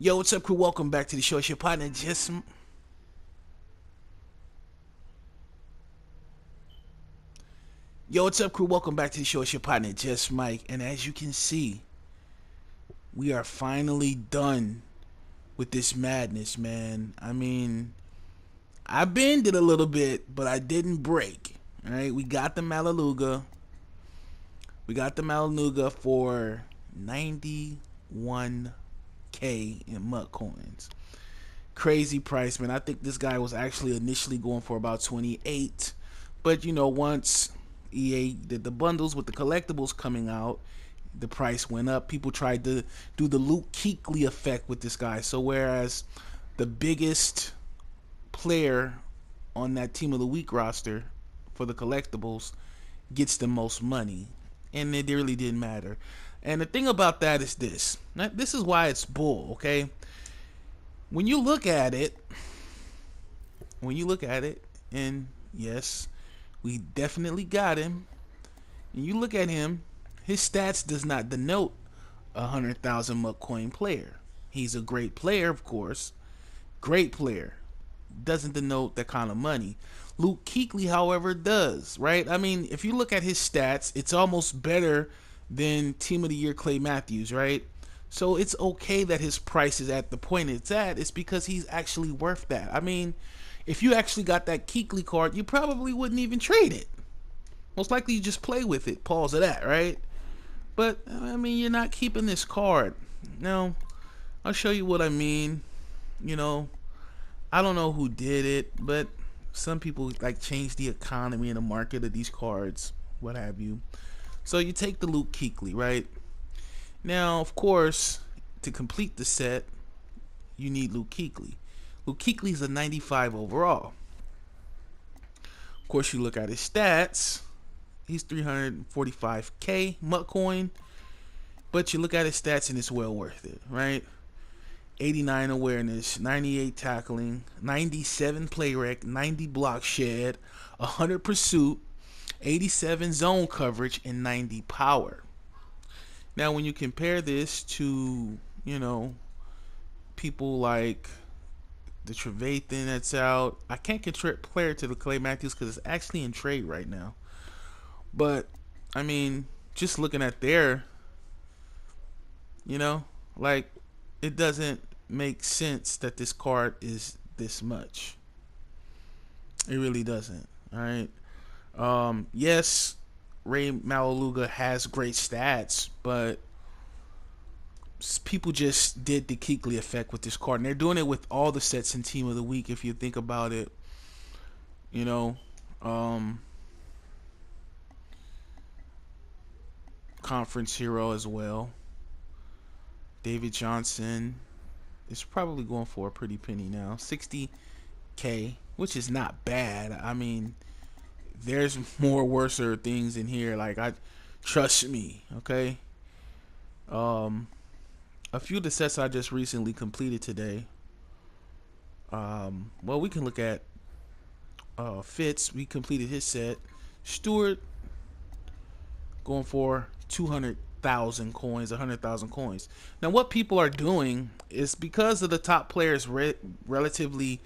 Yo, what's up, crew? Welcome back to the show. It's your partner, just Yo, what's up, crew? Welcome back to the show. It's your partner, just Mike. And as you can see, we are finally done with this madness, man. I mean, I bended a little bit, but I didn't break. All right, we got the Malaluga. We got the Malaluga for 91K in MUT coins. Crazy price, man. I think this guy was actually initially going for about 28, but once EA did the bundles with the collectibles coming out, the price went up. People tried to do the Luke Kuechly effect with this guy. So whereas the biggest player on that team of the week roster for the collectibles gets the most money, and it really didn't matter. And the thing about that is this. This is why it's bull, okay? When you look at it, and yes, we definitely got him. And you look at him, his stats does not denote a 100,000 MUT coin player. He's a great player, of course. Great player. Doesn't denote that kind of money. Luke Kuechly, however, does, right? I mean, if you look at his stats, it's almost better than Team of the Year Clay Matthews, right? So it's okay that his price is at the point it's at. It's because he's actually worth that. I mean, if you actually got that Kuechly card, you probably wouldn't even trade it. Most likely you just play with it. Pause of that, right? But, I mean, you're not keeping this card. Now, I'll show you what I mean. You know, I don't know who did it, but some people like change the economy and the market of these cards, what have you. So you take the Luke Kuechly, right? Now, of course, to complete the set, you need Luke Kuechly. Luke Kuechly is a 95 overall. Of course, you look at his stats. He's 345K MUT coin, but you look at his stats and it's well worth it, right? 89 awareness, 98 tackling, 97 play rec, 90 block shed, 100 pursuit, 87 zone coverage, and 90 power. Now, when you compare this to, people like the Trevathan that's out, I can't compare it to the Clay Matthews because it's actually in trade right now. But, I mean, just looking at there, like, it doesn't make sense that this card is this much. It really doesn't. All right. Yes, Ray Malaluga has great stats, but people just did the Kuechly effect with this card, and they're doing it with all the sets in Team of the Week. If you think about it, you know, um, Conference Hero as well. David Johnson is probably going for a pretty penny now, 60K, which is not bad. I mean, there's more worser things in here. Like, I trust me, okay. A few of the sets I just recently completed today. Well, we can look at Fitz. We completed his set. Stewart going for 200,000 coins, 100,000 coins. Now, what people are doing is because of the top players relatively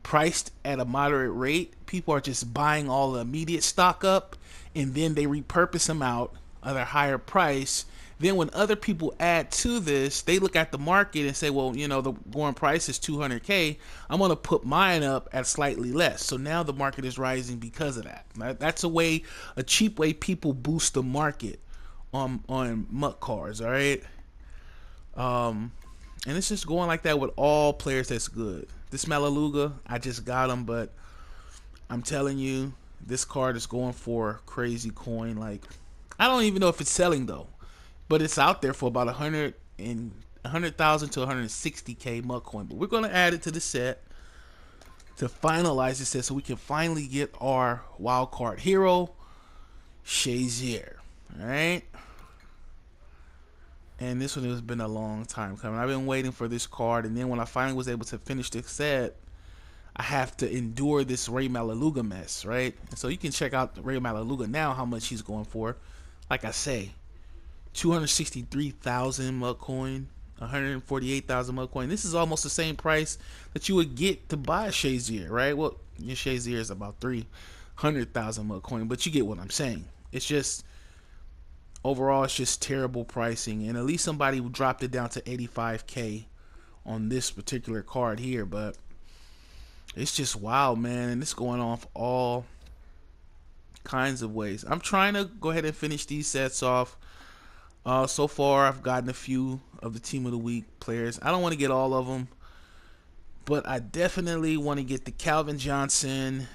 priced at a moderate rate, people are just buying all the immediate stock up, and then they repurpose them out at a higher price. Then when other people add to this, they look at the market and say, well, the going price is 200K. I'm going to put mine up at slightly less. So now the market is rising because of that. That's a cheap way people boost the market on MUT cards, all right? And it's just going like that with all players that's good. This Malaluga, I just got him, but I'm telling you, this card is going for crazy coin. Like, I don't even know if it's selling though, but it's out there for about 100,000 to 160K MUT coin. But we're gonna add it to the set to finalize the set, so we can finally get our wild card hero, Shazier. All right. And this one has been a long time coming. I've been waiting for this card, and then when I finally was able to finish the set, I have to endure this Ray Malaluga mess, right? And so you can check out Ray Malaluga now, how much he's going for. Like I say, 263,000 MUT coin. 148,000 mug coin. This is almost the same price that you would get to buy a Shazier, right? Well, your Shazier is about 300,000 mug coin, but you get what I'm saying. It's just overall, it's just terrible pricing, and at least somebody dropped it down to 85K on this particular card here. But it's just wild, man, and it's going off all kinds of ways. I'm trying to go ahead and finish these sets off. So far, I've gotten a few of the Team of the Week players. I don't want to get all of them, but I definitely want to get the Calvin Johnson,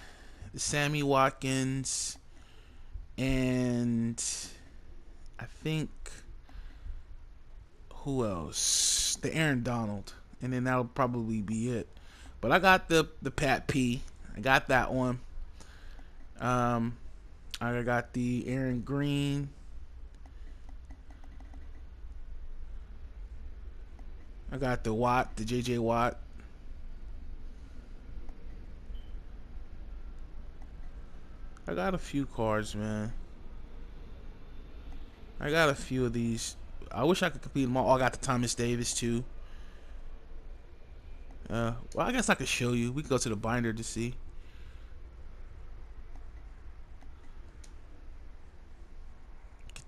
the Sammy Watkins, and I think who else? The Aaron Donald, and then that'll probably be it. But I got the Pat P. I got that one. I got the Aaron Green. I got the Watt, the JJ Watt. I got a few cards, man. I got a few of these. I wish I could complete them all. Oh, I got the Thomas Davis too. Well, I guess I could show you. We can go to the binder to see.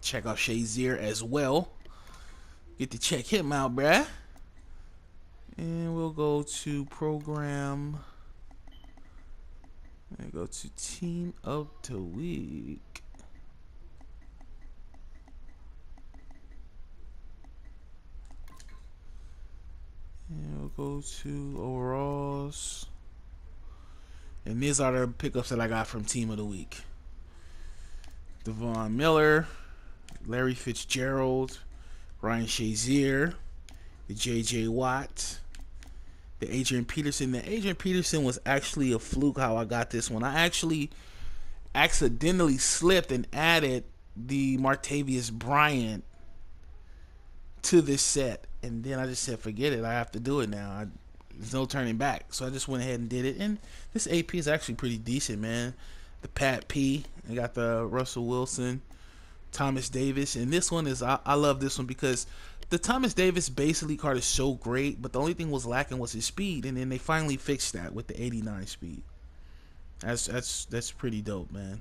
Check out Shazier as well. Get to check him out, bruh. And we'll go to program. And go to Team of the Week. And we'll go to overalls. And these are the pickups that I got from Team of the Week. Devon Miller, Larry Fitzgerald, Ryan Shazier, the JJ Watt, the Adrian Peterson. The Adrian Peterson was actually a fluke how I got this one. I actually accidentally slipped and added the Martavius Bryant to this set, and then I just said forget it, I have to do it now. There's no turning back, so I just went ahead and did it. And this AP is actually pretty decent, man. The Pat P, I got the Russell Wilson, Thomas Davis, and this one is I love this one because the Thomas Davis basically card is so great, but the only thing was lacking was his speed, and then they finally fixed that with the 89 speed. That's pretty dope, man.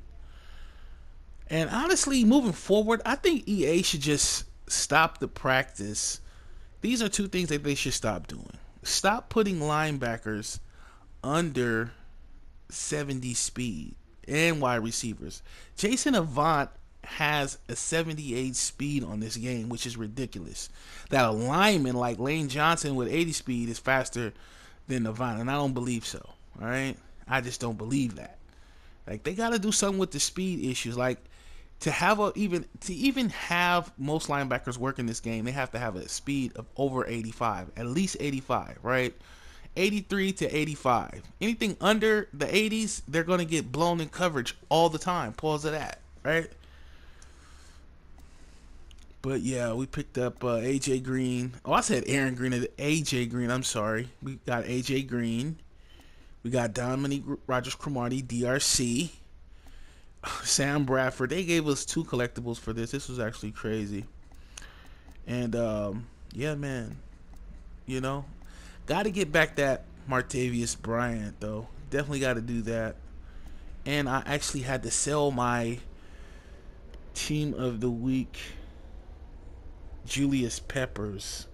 And honestly, moving forward, I think EA should just stop the practice. These are two things that they should stop doing. Stop putting linebackers under 70 speed and wide receivers. Jason Avant has a 78 speed on this game, which is ridiculous. That a lineman like Lane Johnson with 80 speed is faster than Avant, and I don't believe so. All right, I just don't believe that. Like, they got to do something with the speed issues. Like, to even have most linebackers work in this game, they have to have a speed of over 85, at least 85, right? 83 to 85. Anything under the 80s, they're going to get blown in coverage all the time. Pause of that, right? But yeah, we picked up AJ Green. Oh, I said Aaron Green. AJ Green. I'm sorry. We got AJ Green. We got Dominique Rodgers-Cromartie, DRC. Sam Bradford. They gave us 2 collectibles for this. This was actually crazy. And yeah, man, you know, got to get back that Martavius Bryant though. Definitely got to do that. And I actually had to sell my Team of the Week, Julius Peppers.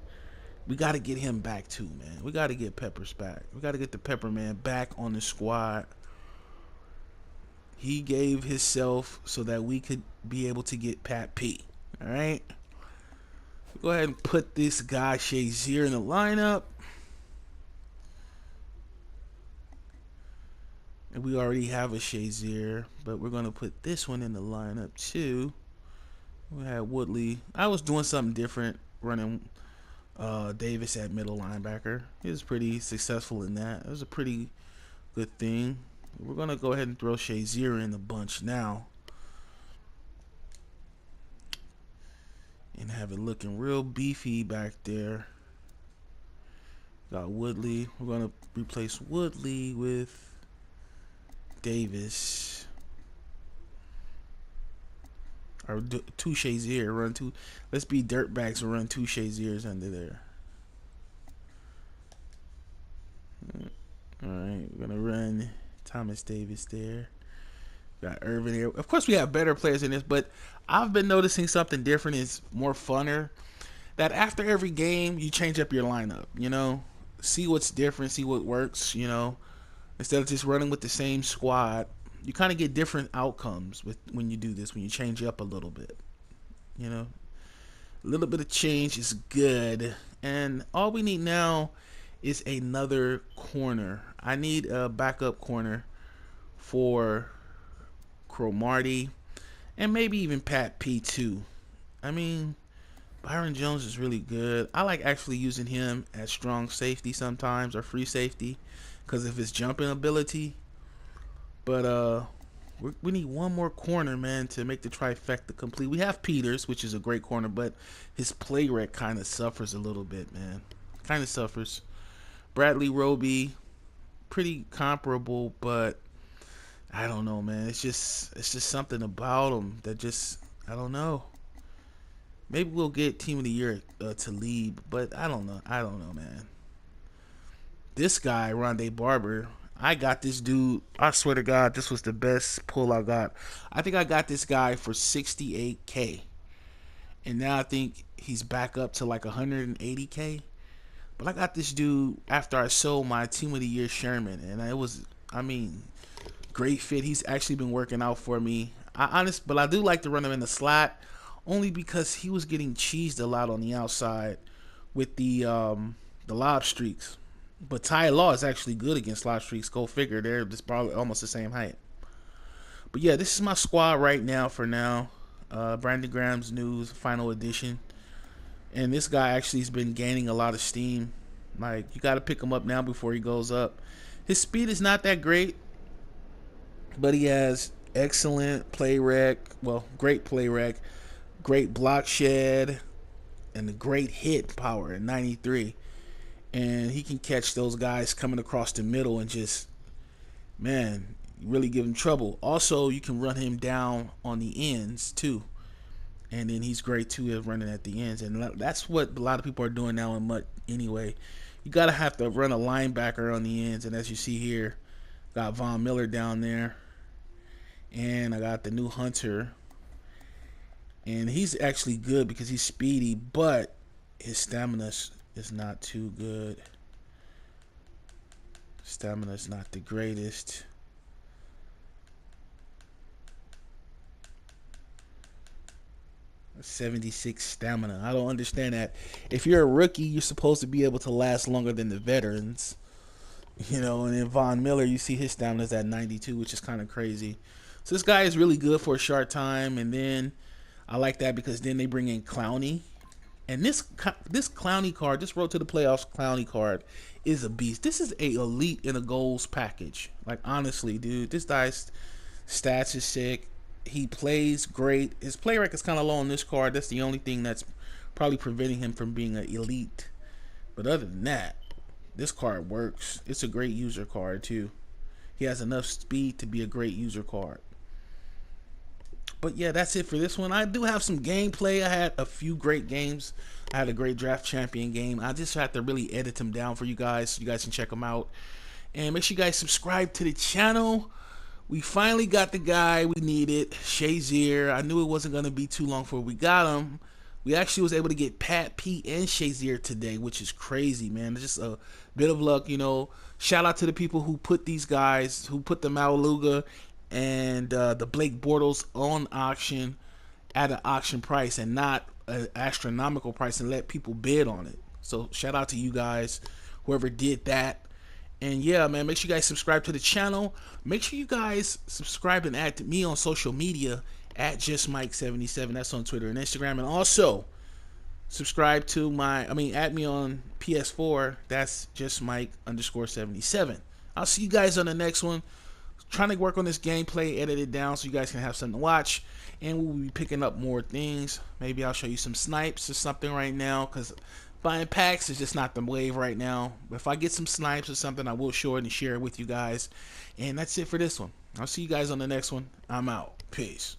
We got to get him back too, man. We got to get Peppers back. We got to get the Pepper Man back on the squad. He gave himself so that we could be able to get Pat P. All right. Go ahead and put this guy Shazier in the lineup. And we already have a Shazier, but we're going to put this one in the lineup too. We had Woodley. I was doing something different, running Davis at middle linebacker. He was pretty successful in that. It was a pretty good thing. We're going to go ahead and throw Shazier in the bunch now. And have it looking real beefy back there. Got Woodley. We're going to replace Woodley with Davis. Or 2 Shazier. Run 2. Let's be dirtbags and run 2 Shaziers under there. All right, we're gonna run Thomas Davis there. Got Irvin here. Of course, we have better players in this, but I've been noticing something different. Is more funner. That after every game, you change up your lineup. See what's different, see what works. Instead of just running with the same squad, you kind of get different outcomes with when you do this. When you change up a little bit, a little bit of change is good. And all we need now is another corner. I need a backup corner for Cromartie and maybe even Pat P2. I mean, Byron Jones is really good. I like actually using him as strong safety sometimes or free safety because of his jumping ability. But we need one more corner, man, to make the trifecta complete. We have Peters, which is a great corner, but his play rate kind of suffers a little bit, man. Kind of suffers. Bradley Roby, pretty comparable, but I don't know, man. It's just something about him that just I don't know. Maybe we'll get Team of the Year to lead, but I don't know. I don't know, man. This guy, Rondé Barber, I got this dude. I swear to God, this was the best pull I got. I think I got this guy for 68K, and now I think he's back up to like 180K. But I got this dude after I sold my Team of the Year Sherman, and it was, I mean, great fit. He's actually been working out for me. But I do like to run him in the slot, only because he was getting cheesed a lot on the outside with the lob streaks. But Ty Law is actually good against lob streaks. Go figure. They're just probably almost the same height. But yeah, this is my squad right now for now. Brandon Graham's news, final edition. And this guy actually has been gaining a lot of steam. Like, you got to pick him up now before he goes up. His speed is not that great, but he has excellent play rec. Well, great play rec, great block shed, and a great hit power at 93. And he can catch those guys coming across the middle and just, man, really give him trouble. Also, you can run him down on the ends too. And then he's great too at running at the ends. And that's what a lot of people are doing now in MUT anyway. You got to have to run a linebacker on the ends. And as you see here, got Von Miller down there. And I got the new Hunter. And he's actually good because he's speedy, but his stamina is not too good. Stamina is not the greatest. .76 stamina. I don't understand that. If you're a rookie, you're supposed to be able to last longer than the veterans. And then Von Miller, you see his stamina is at 92, which is kind of crazy. So this guy is really good for a short time. And then I like that because then they bring in Clowney. And this Clowney card, this Road to the Playoffs Clowney card is a beast. This is a elite in a goals package. Like, honestly, dude, this guy's stats is sick. He plays great. His play rec is kind of low on this card. That's the only thing that's probably preventing him from being an elite. But other than that, this card works. It's a great user card too. He has enough speed to be a great user card. But yeah, that's it for this one. I do have some gameplay. I had a few great games. I had a great draft champion game. I just have to really edit them down for you guys so you guys can check them out. And make sure you guys subscribe to the channel. We finally got the guy we needed, Shazier. I knew it wasn't going to be too long before we got him. We actually was able to get Pat P and Shazier today, which is crazy, man. It's just a bit of luck, Shout out to the people who put these guys, who put the Maluga and the Blake Bortles on auction at an auction price and not an astronomical price, and let people bid on it. So shout out to you guys, whoever did that. And yeah, man, make sure you guys subscribe to the channel. Make sure you guys subscribe and add to me on social media at JustMike77. That's on Twitter and Instagram. And also subscribe to add me on PS4. That's JustMike_77. I'll see you guys on the next one. Trying to work on this gameplay, edit it down so you guys can have something to watch. And we'll be picking up more things. Maybe I'll show you some snipes or something right now, because buying packs is just not the wave right now. But if I get some snipes or something, I will show it and share it with you guys. And that's it for this one. I'll see you guys on the next one. I'm out. Peace.